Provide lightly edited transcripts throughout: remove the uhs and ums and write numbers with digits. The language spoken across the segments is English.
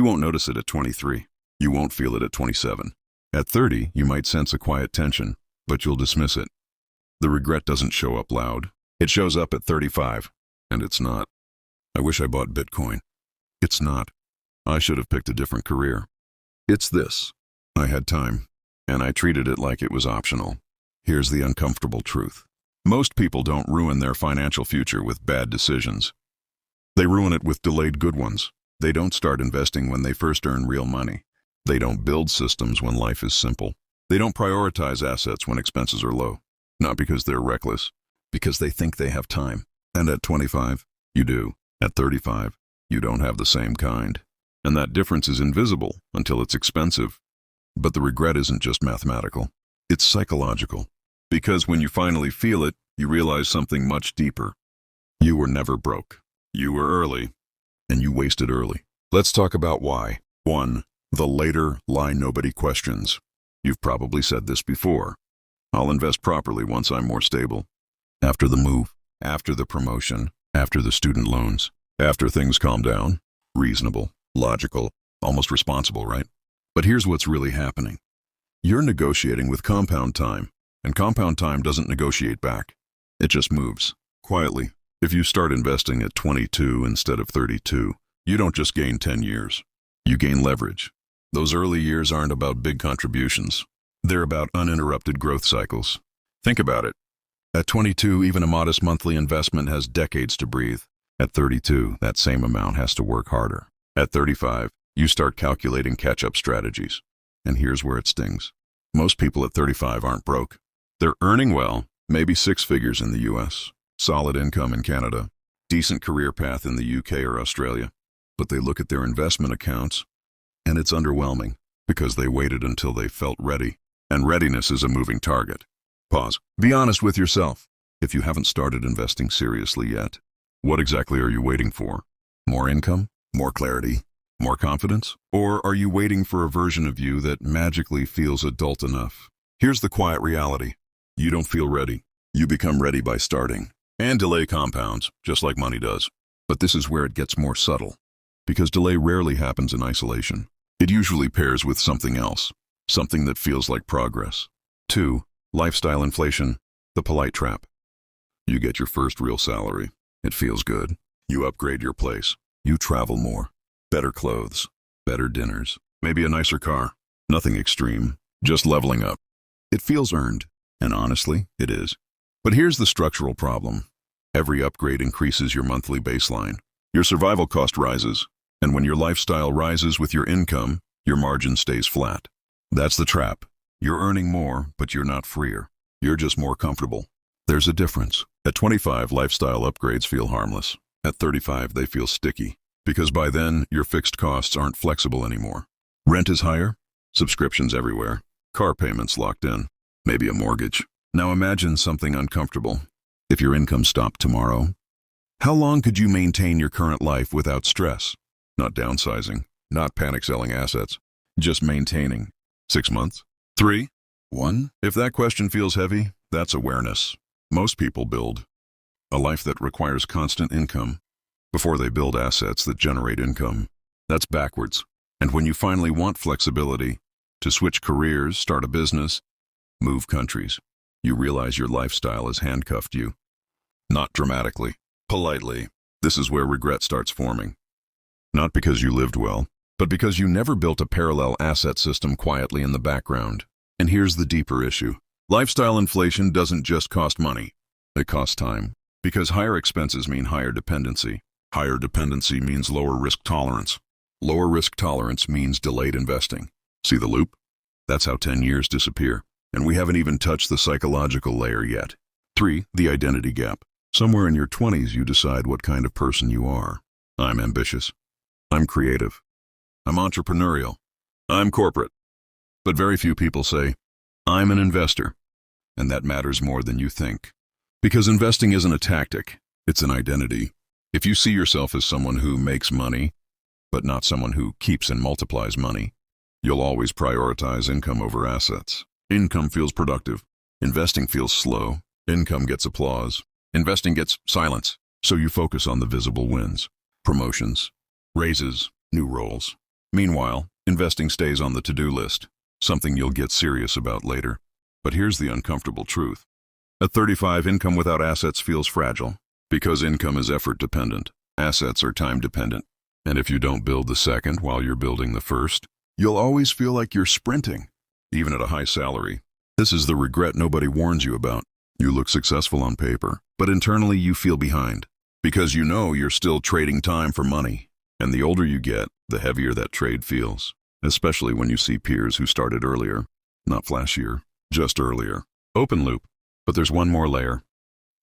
won't notice it at 23. You won't feel it at 27. At 30, you might sense a quiet tension, but you'll dismiss it. The regret doesn't show up loud. It shows up at 35, and it's not. I wish I bought Bitcoin. It's not. I should have picked a different career. It's this. I had time, and I treated it like it was optional. Here's the uncomfortable truth. Most people don't ruin their financial future with bad decisions. They ruin it with delayed good ones. They don't start investing when they first earn real money. They don't build systems when life is simple. They don't prioritize assets when expenses are low. Not because they're reckless, because they think they have time. And at 25, you do. At 35, you don't have the same kind. And that difference is invisible until it's expensive. But the regret isn't just mathematical. It's psychological. Because when you finally feel it, you realize something much deeper. You were never broke. You were early, and you wasted early. Let's talk about why. 1. The later lie nobody questions. You've probably said this before. I'll invest properly once I'm more stable. After the move, after the promotion, after the student loans, after things calm down. Reasonable, logical, almost responsible, right? But here's what's really happening. You're negotiating with compound time, and compound time doesn't negotiate back. It just moves, quietly. If you start investing at 22 instead of 32, you don't just gain 10 years. You gain leverage. Those early years aren't about big contributions. They're about uninterrupted growth cycles. Think about it. At 22, even a modest monthly investment has decades to breathe. At 32, that same amount has to work harder. At 35, you start calculating catch-up strategies. And here's where it stings. Most people at 35 aren't broke. They're earning well, maybe 6 figures in the US, solid income in Canada, decent career path in the UK or Australia. But they look at their investment accounts, and it's underwhelming because they waited until they felt ready. And readiness is a moving target. Pause. Be honest with yourself. If you haven't started investing seriously yet, what exactly are you waiting for? More income? More clarity? More confidence? Or are you waiting for a version of you that magically feels adult enough? Here's the quiet reality. You don't feel ready. You become ready by starting. And delay compounds, just like money does. But this is where it gets more subtle. Because delay rarely happens in isolation. It usually pairs with something else. Something that feels like progress. 2. Lifestyle inflation, the polite trap. You get your first real salary. It feels good. You upgrade your place. You travel more. Better clothes. Better dinners. Maybe a nicer car. Nothing extreme. Just leveling up. It feels earned. And honestly, it is. But here's the structural problem. Every upgrade increases your monthly baseline. Your survival cost rises. And when your lifestyle rises with your income, your margin stays flat. That's the trap. You're earning more, but you're not freer. You're just more comfortable. There's a difference. At 25, lifestyle upgrades feel harmless. At 35, they feel sticky. Because by then, your fixed costs aren't flexible anymore. Rent is higher, subscriptions everywhere, car payments locked in, maybe a mortgage. Now imagine something uncomfortable. If your income stopped tomorrow, how long could you maintain your current life without stress? Not downsizing, not panic selling assets, just maintaining. 6 months? 3? 1? If that question feels heavy, that's awareness. Most people build a life that requires constant income before they build assets that generate income. That's backwards. And when you finally want flexibility to switch careers, start a business, move countries, you realize your lifestyle has handcuffed you. Not dramatically, politely. This is where regret starts forming. Not because you lived well, but because you never built a parallel asset system quietly in the background. And here's the deeper issue. Lifestyle inflation doesn't just cost money. It costs time. Because higher expenses mean higher dependency. Higher dependency means lower risk tolerance. Lower risk tolerance means delayed investing. See the loop? That's how 10 years disappear. And we haven't even touched the psychological layer yet. 3. The identity gap. Somewhere in your 20s, you decide what kind of person you are. I'm ambitious. I'm creative. I'm entrepreneurial. I'm corporate. But very few people say, I'm an investor. And that matters more than you think. Because investing isn't a tactic, it's an identity. If you see yourself as someone who makes money, but not someone who keeps and multiplies money, you'll always prioritize income over assets. Income feels productive. Investing feels slow. Income gets applause. Investing gets silence. So you focus on the visible wins. Promotions, raises, new roles. Meanwhile, investing stays on the to-do list, something you'll get serious about later. But here's the uncomfortable truth. At 35, income without assets feels fragile. Because income is effort-dependent, assets are time-dependent. And if you don't build the second while you're building the first, you'll always feel like you're sprinting, even at a high salary. This is the regret nobody warns you about. You look successful on paper, but internally you feel behind. Because you know you're still trading time for money. And the older you get, the heavier that trade feels. Especially when you see peers who started earlier. Not flashier, just earlier. Open loop. But there's one more layer.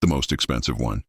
The most expensive one.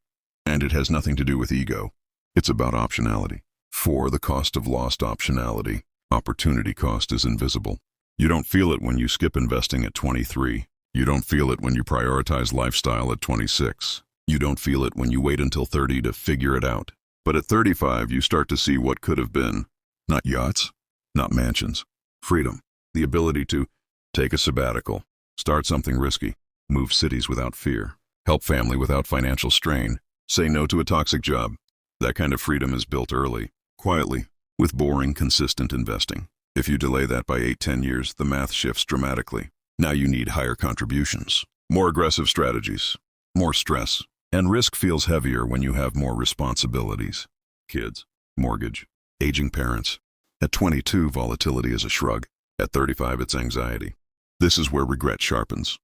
And it has nothing to do with ego. It's about optionality. For the cost of lost optionality, opportunity cost is invisible. You don't feel it when you skip investing at 23. You don't feel it when you prioritize lifestyle at 26. You don't feel it when you wait until 30 to figure it out. But at 35, you start to see what could have been. Not yachts, not mansions. Freedom. The ability to take a sabbatical, start something risky, move cities without fear, help family without financial strain, say no to a toxic job. That kind of freedom is built early, quietly, with boring, consistent investing. If you delay that by 8-10 years, the math shifts dramatically. Now you need higher contributions, more aggressive strategies, more stress, and risk feels heavier when you have more responsibilities. Kids, mortgage, aging parents. At 22, volatility is a shrug. At 35, it's anxiety. This is where regret sharpens.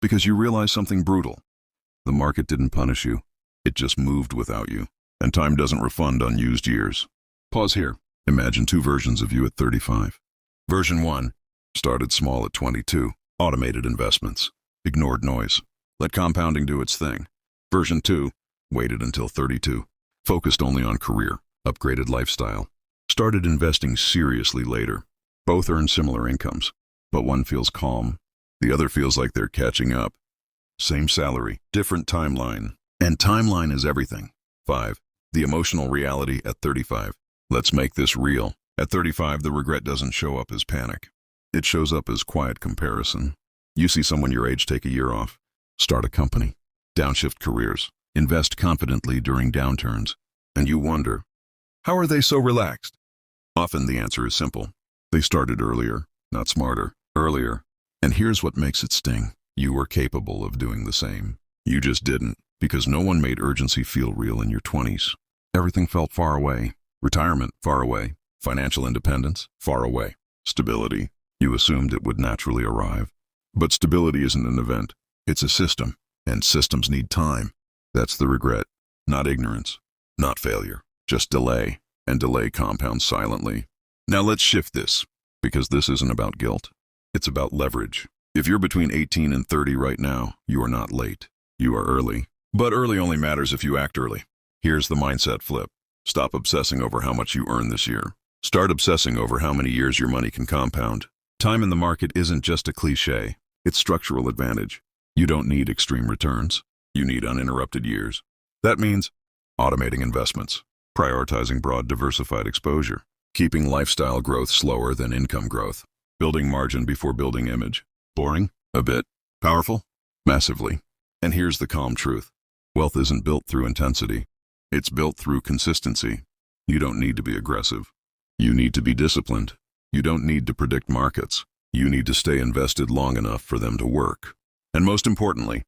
Because you realize something brutal. The market didn't punish you. It just moved without you. And time doesn't refund unused years. Pause here. Imagine two versions of you at 35. Version 1. Started small at 22. Automated investments. Ignored noise. Let compounding do its thing. Version 2. Waited until 32. Focused only on career. Upgraded lifestyle. Started investing seriously later. Both earn similar incomes. But one feels calm. The other feels like they're catching up. Same salary. Different timeline. And timeline is everything. 5. The emotional reality at 35. Let's make this real. At 35, the regret doesn't show up as panic. It shows up as quiet comparison. You see someone your age take a year off, start a company, downshift careers, invest confidently during downturns, and you wonder, how are they so relaxed? Often the answer is simple. They started earlier, not smarter, earlier. And here's what makes it sting. You were capable of doing the same. You just didn't, because no one made urgency feel real in your 20s. Everything felt far away. Retirement, far away. Financial independence, far away. Stability, you assumed it would naturally arrive. But stability isn't an event. It's a system, and systems need time. That's the regret, not ignorance, not failure, just delay, and delay compounds silently. Now let's shift this, because this isn't about guilt. It's about leverage. If you're between 18 and 30 right now, you are not late. You are early. But early only matters if you act early. Here's the mindset flip. Stop obsessing over how much you earn this year. Start obsessing over how many years your money can compound. Time in the market isn't just a cliche. It's structural advantage. You don't need extreme returns. You need uninterrupted years. That means automating investments, prioritizing broad diversified exposure, keeping lifestyle growth slower than income growth, building margin before building image. Boring? A bit. Powerful? Massively. And here's the calm truth. Wealth isn't built through intensity. It's built through consistency. You don't need to be aggressive. You need to be disciplined. You don't need to predict markets. You need to stay invested long enough for them to work. And most importantly,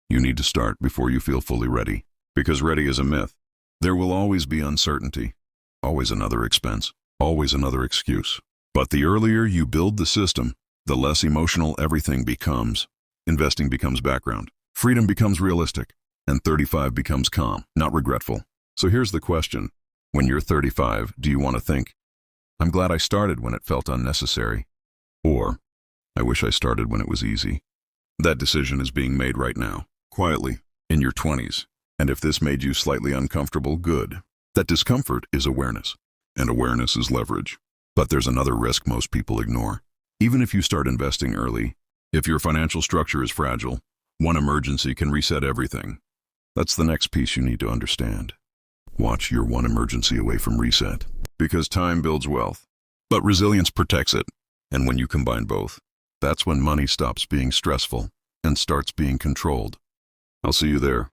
you need to start before you feel fully ready. Because ready is a myth. There will always be uncertainty. Always another expense. Always another excuse. But the earlier you build the system, the less emotional everything becomes. Investing becomes background. Freedom becomes realistic. And 35 becomes calm, not regretful. So here's the question. When you're 35, do you want to think, I'm glad I started when it felt unnecessary? Or, I wish I started when it was easy? That decision is being made right now, quietly, in your 20s. And if this made you slightly uncomfortable, good. That discomfort is awareness. And awareness is leverage. But there's another risk most people ignore. Even if you start investing early, if your financial structure is fragile, one emergency can reset everything. That's the next piece you need to understand. Watch your one emergency away from reset. Because time builds wealth, but resilience protects it. And when you combine both, that's when money stops being stressful and starts being controlled. I'll see you there.